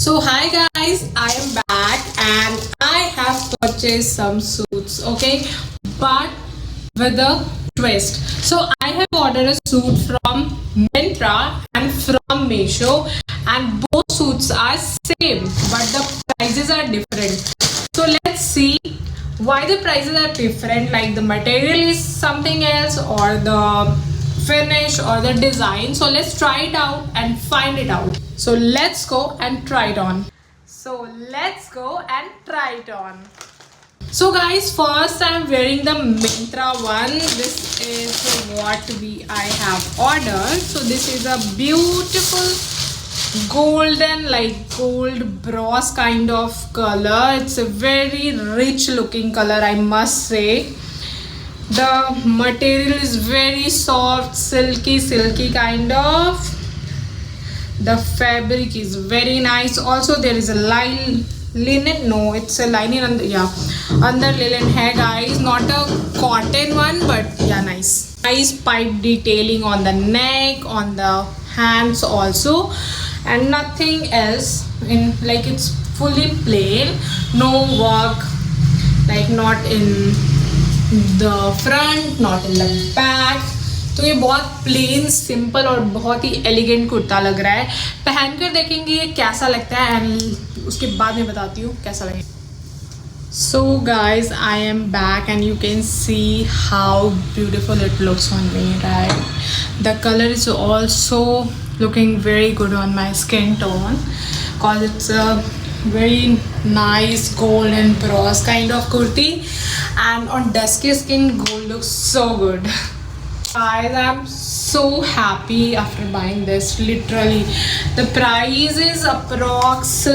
So hi guys, I am back and I have purchased some suits, okay, but with a twist. So I have ordered a suit from Myntra and from Meesho, and both suits are same, but the prices are different. So let's see why the prices are different. Like the material is something else, or the finish, or the design. So let's try it out and find it out. So let's go and try it on. So let's go and try it on. So guys, first I'm wearing the Myntra one. This is what I have ordered. So this is a beautiful golden, like gold bronze kind of color. It's a very rich looking color, I must say. The material is very soft, silky kind of. The fabric is very nice. Also there is a linen, no, it's a lining under, yeah, under linen hai guys, not a cotton one, but yeah, nice pipe detailing on the neck, on the hands also, and nothing else. In like it's fully plain, no work, like not in the front, not in the back. तो ये बहुत plain simple और बहुत ही elegant kurta लग रहा है. पहनकर देखेंगे ये कैसा लगता है एंड उसके बाद मैं बताती हूँ कैसा लगेगा. So guys, I am back and you can see how beautiful it looks on me, right? The color is also looking very good on my skin tone because it's a very nice gold and bronze kind of kurti, and on dusky skin gold looks so good. Guys, I'm so happy after buying this. Literally the price is approx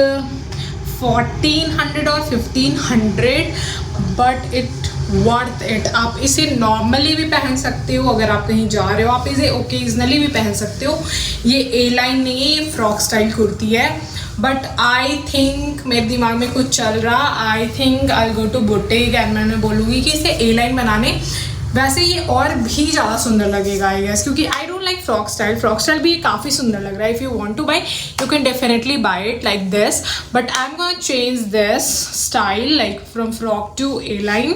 1400 or 1500, but it worth it. आप इसे normally भी पहन सकते हो, अगर आप कहीं जा रहे हो आप इसे ओकेजनली भी पहन सकते हो. ये ए लाइन नहीं है, ये फ्रॉक स्टाइल कुर्ती है, बट आई थिंक मेरे दिमाग में कुछ चल रहा. I think I go to boutique and मैं बोलूँगी कि इसे ए लाइन बनाने. वैसे ये और भी ज़्यादा सुंदर लगेगा आई गेस, क्योंकि I don't like frock style भी काफ़ी सुंदर लग रहा है. If you want to buy you can definitely buy it like this, but I am gonna change this style like from frock to A line.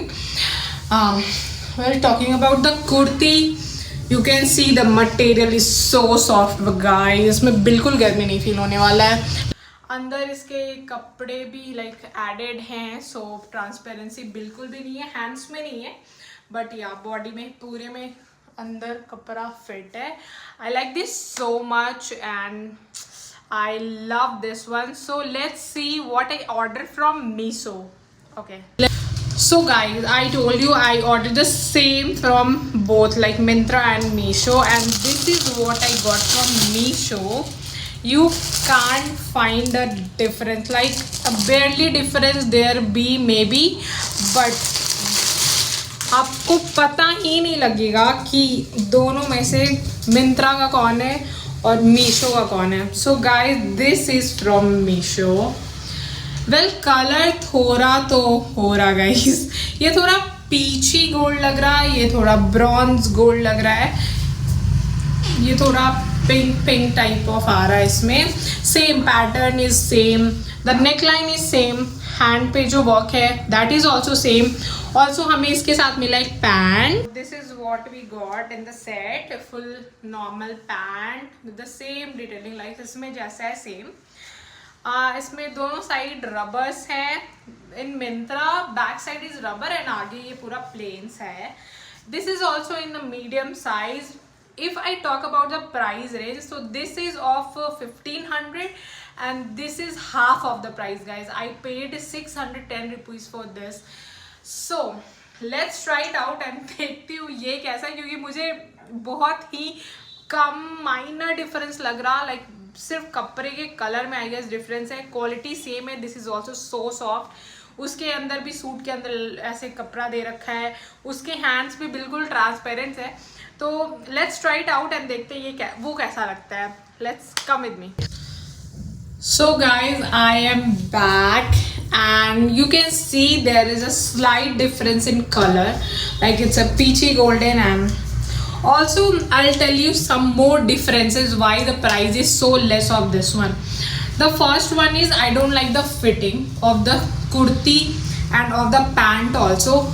Well, talking about the kurti, you can see the material is so soft guys. इसमें बिल्कुल गर्मी नहीं feel होने वाला है. अंदर इसके कपड़े भी लाइक एडेड हैं, सो ट्रांसपेरेंसी बिल्कुल भी नहीं है. हैंड्स में नहीं है, बट या बॉडी में पूरे में अंदर कपड़ा फिट है. I like this so much and I love this one. So let's see what I order from Meesho. Okay, so guys, I told you I ordered the same from both like Myntra and Meesho, and this is what I got from Meesho. You can't find a difference, like a barely difference there be maybe, but आपको पता ही नहीं लगेगा कि दोनों में से मिंत्रा का कौन है और मीशो का कौन है. So guys, this is from Meesho. Well, colour थोड़ा तो हो रहा गाइस. ये थोड़ा पीची गोल्ड लग रहा है, ये थोड़ा ब्रॉन्ज गोल्ड लग रहा है, ये थोड़ा पिंक टाइप ऑफ आ रहा है. इसमें same pattern is same, the neck line is same, hand पे जो वर्क है that is also same. Also हमें इसके साथ मिला एक pant. This is what we got in the set, full normal pant with the same detailing like इसमें जैसा है सेम. इसमें दोनों साइड रबर्स हैं. In Myntra back side is rubber and आगे ये पूरा प्लेन्स है. This is also in the medium size. If I talk about the price range, so this is of 1500 and this is half of the price guys. I paid 610 rupees for this. So let's try it out and देखती हूँ ये कैसा है, क्योंकि मुझे बहुत ही कम minor difference लग रहा. लाइक सिर्फ कपड़े के कलर में आई गेस डिफरेंस है. क्वालिटी सेम है. This is also so soft. उसके अंदर भी सूट के अंदर ऐसे कपड़ा दे रखा है. उसके हैंड्स भी बिल्कुल ट्रांसपेरेंट है. तो let's try it out and देखते हैं ये वो कैसा लगता है. Let's come with me. So guys, I am back and you can see there is a slight difference in color, like it's a peachy golden. And also I'll tell you some more differences why the price is so less of this one. The first one is I don't like the fitting of the kurti and of the pant also.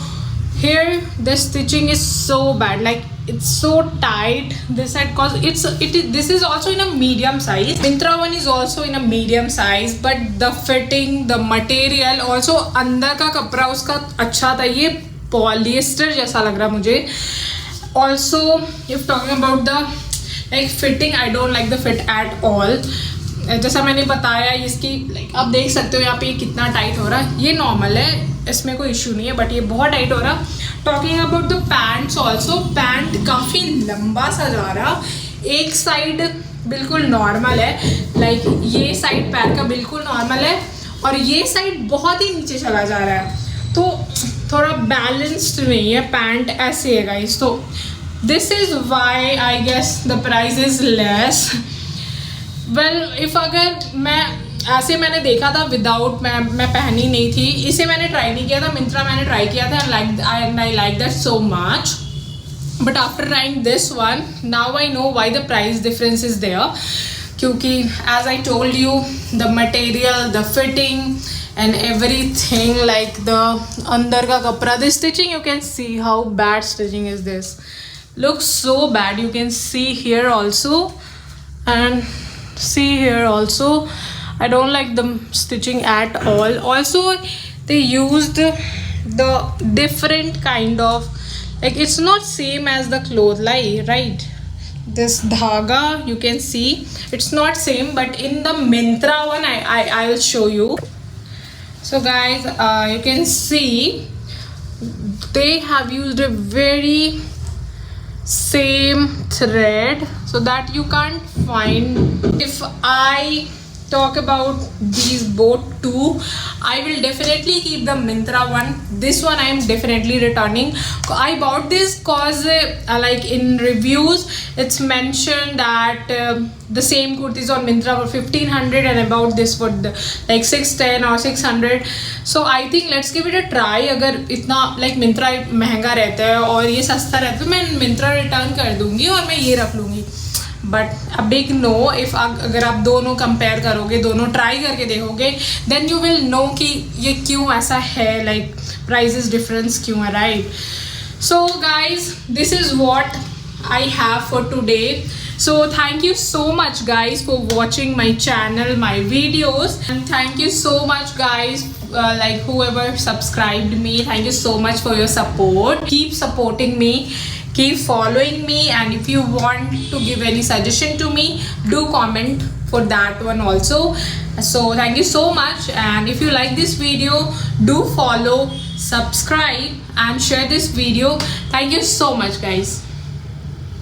Here the stitching is so bad, like it's so tight this side, cause this is also in a medium size. Myntra one is also in a medium size, but the fitting, the material also, अंदर का कपड़ा उसका अच्छा था, ये polyester जैसा लग रहा मुझे. Also if talking about the like fitting, I don't like the fit at all. जैसा मैंने बताया इसकी like आप देख सकते हो यहाँ पे कितना टाइट हो रहा है, ये नॉर्मल है, इसमें कोई इशू नहीं है, बट ये बहुत टाइट हो रहा. Talking about the pants also, pant काफ़ी लंबा सा जा रहा, एक साइड बिल्कुल नॉर्मल है, लाइक ये साइड पैर का बिल्कुल नॉर्मल है और ये साइड बहुत ही नीचे चला जा रहा है, तो थोड़ा बैलेंस्ड नहीं है, पैंट ऐसे है गाइस. तो this is why I guess the price is less. Well if अगर मैं ऐसे मैंने देखा था विदाउट, मैं पहनी नहीं थी, इसे मैंने ट्राई नहीं किया था, मिंत्रा मैंने ट्राई किया था and I like that so much. But after trying this one now I know why the price difference is there, क्योंकि as I told you the material, the fitting and everything, like the अंदर का कपड़ा, the stitching, you can see how bad stitching is this, looks so bad. You can see here also and see here also. I don't like the stitching at all. Also they used the different kind of, like it's not same as the clothesline, right? This dhaga you can see it's not same, but in the Myntra one I will show you. So guys, you can see they have used a very same thread so that you can't find. If I talk about these both two, I will definitely keep the Myntra one. This one I am definitely returning. I bought this cause like in reviews it's mentioned that the same kurtis on Myntra for 1500 and about this for like 610 or 600. So I think let's give it a try. अगर इतना like Myntra महंगा रहता है और ये सस्ता रहता है तो मैं Myntra रिटर्न कर दूंगी और मैं ये रख लूँगी. But a big no, if अगर आप दोनों कंपेयर करोगे, दोनों ट्राई करके देखोगे, देन यू विल नो कि ये क्यों ऐसा है, लाइक प्राइसेस डिफरेंस क्यों है, right. So guys this is what I have for today. So thank you so much guys for watching my channel, my videos, and thank you so much guys like whoever subscribed me, thank you so much for your support. Keep supporting me, keep following me, and if you want to give any suggestion to me, do comment for that one also. So thank you so much, and if you like this video, do follow, subscribe and share this video. Thank you so much guys.